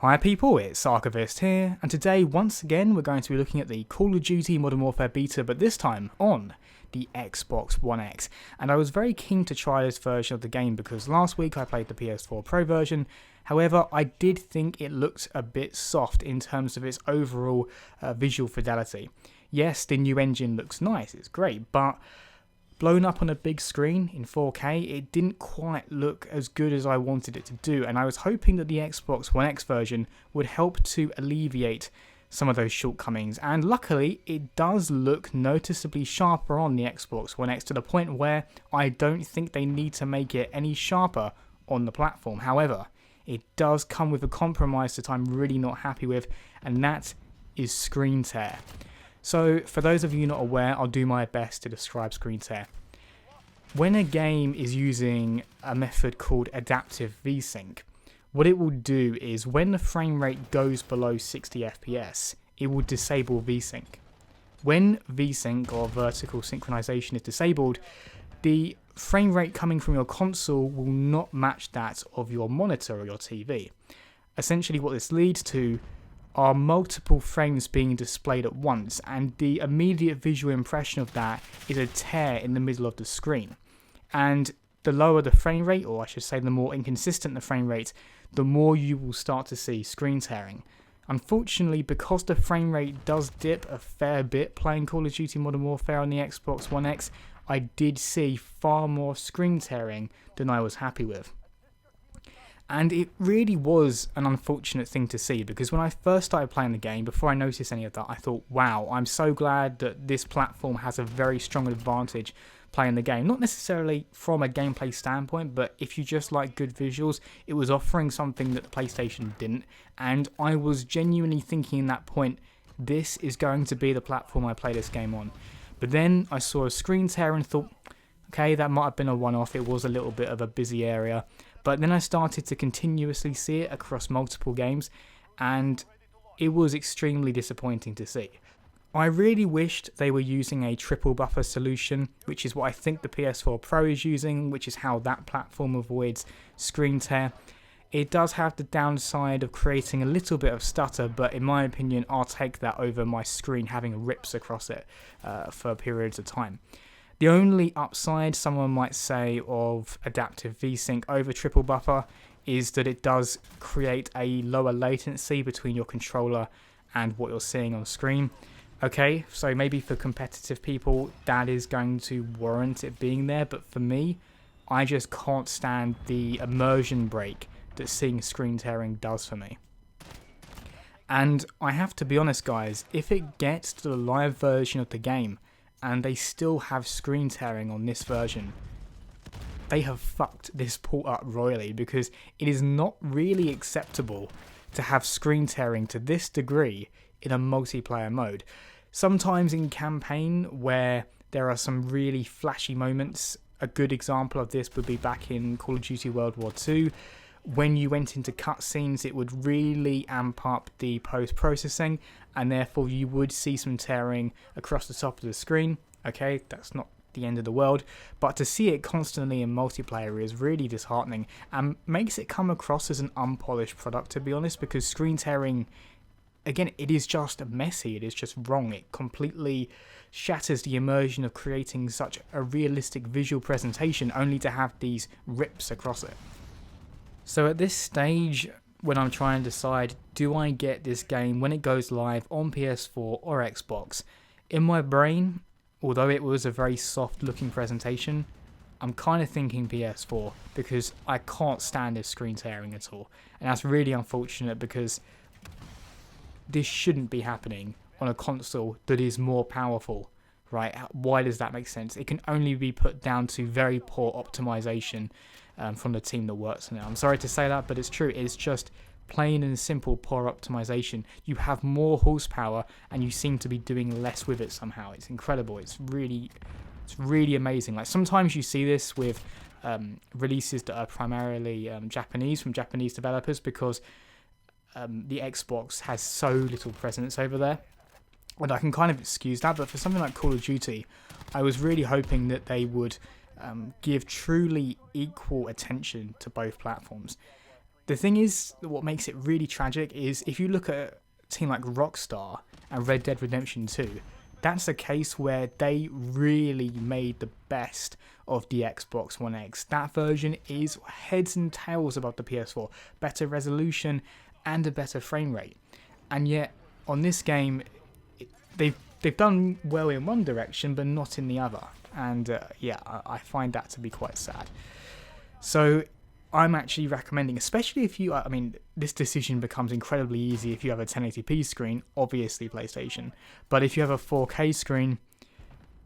Hi people, it's Archivist here, and today once again we're going to be looking at the Call of Duty Modern Warfare beta, but this time on the Xbox One X. And I was very keen to try this version of the game because last week I played the PS4 Pro version. However, I did think it looked a bit soft in terms of its overall visual fidelity. Yes, the new engine looks nice, it's great, but blown up on a big screen in 4K, it didn't quite look as good as I wanted it to do, and I was hoping that the Xbox One X version would help to alleviate some of those shortcomings, and luckily it does look noticeably sharper on the Xbox One X to the point where I don't think they need to make it any sharper on the platform. However, it does come with a compromise that I'm really not happy with, and that is screen tear. So, for those of you not aware, I'll do my best to describe screen tear. When a game is using a method called adaptive VSync, what it will do is when the frame rate goes below 60 FPS, it will disable VSync. When VSync or vertical synchronization is disabled, the frame rate coming from your console will not match that of your monitor or your TV. Essentially what this leads to are multiple frames being displayed at once, and the immediate visual impression of that is a tear in the middle of the screen. And the lower the frame rate, or I should say the more inconsistent the frame rate, the more you will start to see screen tearing. Unfortunately, because the frame rate does dip a fair bit playing Call of Duty Modern Warfare on the Xbox One X, I did see far more screen tearing than I was happy with. And it really was an unfortunate thing to see, because when I first started playing the game, before I noticed any of that, I thought, wow, I'm so glad that this platform has a very strong advantage playing the game. Not necessarily from a gameplay standpoint, but if you just like good visuals, it was offering something that the PlayStation didn't. And I was genuinely thinking at that point, this is going to be the platform I play this game on. But then I saw a screen tear and thought, okay, that might have been a one-off. It was a little bit of a busy area. But then I started to continuously see it across multiple games, and it was extremely disappointing to see. I really wished they were using a triple buffer solution, which is what I think the PS4 Pro is using, which is how that platform avoids screen tear. It does have the downside of creating a little bit of stutter, but in my opinion, I'll take that over my screen having rips across it for periods of time. The only upside someone might say of adaptive VSync over triple buffer is that it does create a lower latency between your controller and what you're seeing on screen. Okay, so maybe for competitive people that is going to warrant it being there, but for me, I just can't stand the immersion break that seeing screen tearing does for me. And I have to be honest guys, if it gets to the live version of the game, and they still have screen tearing on this version, they have fucked this port up royally, because it is not really acceptable to have screen tearing to this degree in a multiplayer mode. Sometimes in campaign where there are some really flashy moments, a good example of this would be back in Call of Duty World War II. When you went into cutscenes, it would really amp up the post-processing, and therefore you would see some tearing across the top of the screen. Okay, that's not the end of the world, but to see it constantly in multiplayer is really disheartening and makes it come across as an unpolished product, to be honest, because screen tearing, again, it is just messy, it is just wrong. It completely shatters the immersion of creating such a realistic visual presentation only to have these rips across it. So at this stage, when I'm trying to decide, do I get this game when it goes live on PS4 or Xbox? In my brain, although it was a very soft looking presentation, I'm kind of thinking PS4, because I can't stand this screen tearing at all. And that's really unfortunate, because this shouldn't be happening on a console that is more powerful, right? Why does that make sense? It can only be put down to very poor optimization from the team that works on it. I'm sorry to say that, but it's true. It's just plain and simple poor optimization. You have more horsepower and you seem to be doing less with it somehow. It's incredible. It's really amazing. Like sometimes you see this with releases that are primarily Japanese, from Japanese developers, because the Xbox has so little presence over there. And I can kind of excuse that, but for something like Call of Duty, I was really hoping that they would give truly equal attention to both platforms. The thing is, what makes it really tragic is if you look at a team like Rockstar and Red Dead Redemption 2, that's a case where they really made the best of the Xbox One X. That version is heads and tails above the PS4, better resolution and a better frame rate. And yet, on this game, they've done well in one direction, but not in the other. And yeah, I find that to be quite sad. So I'm actually recommending, especially if you, I mean, this decision becomes incredibly easy if you have a 1080p screen, obviously PlayStation. But if you have a 4K screen,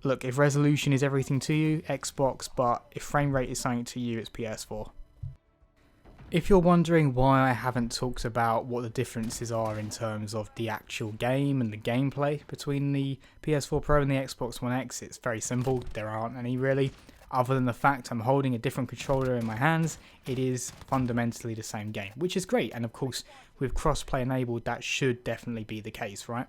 look, if resolution is everything to you, Xbox, but if frame rate is something to you, it's PS4. If you're wondering why I haven't talked about what the differences are in terms of the actual game and the gameplay between the PS4 Pro and the Xbox One X, it's very simple. There aren't any really. Other than the fact I'm holding a different controller in my hands, it is fundamentally the same game, which is great. And of course, with crossplay enabled, that should definitely be the case, right?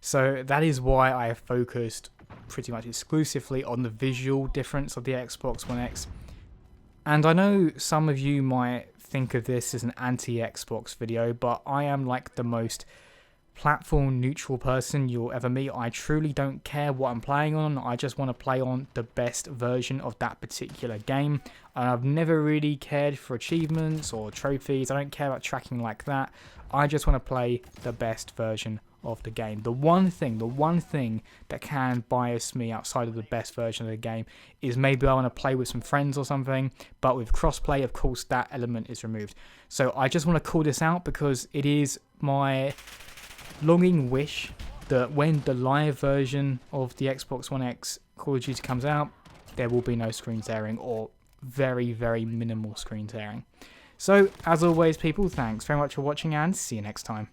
So that is why I have focused pretty much exclusively on the visual difference of the Xbox One X. And I know some of you might think of this as an anti-Xbox video, but I am like the most platform neutral person you'll ever meet. I truly don't care what I'm playing on. I just want to play on the best version of that particular game. And I've never really cared for achievements or trophies. I don't care about tracking like that. I just want to play the best version of the game. The one thing that can bias me outside of the best version of the game is maybe I want to play with some friends or something, but with crossplay, of course, that element is removed. So I just want to call this out because it is my longing wish that when the live version of the Xbox One X Call of Duty comes out, there will be no screen tearing or very, very minimal screen tearing. So, as always, people, thanks very much for watching and see you next time.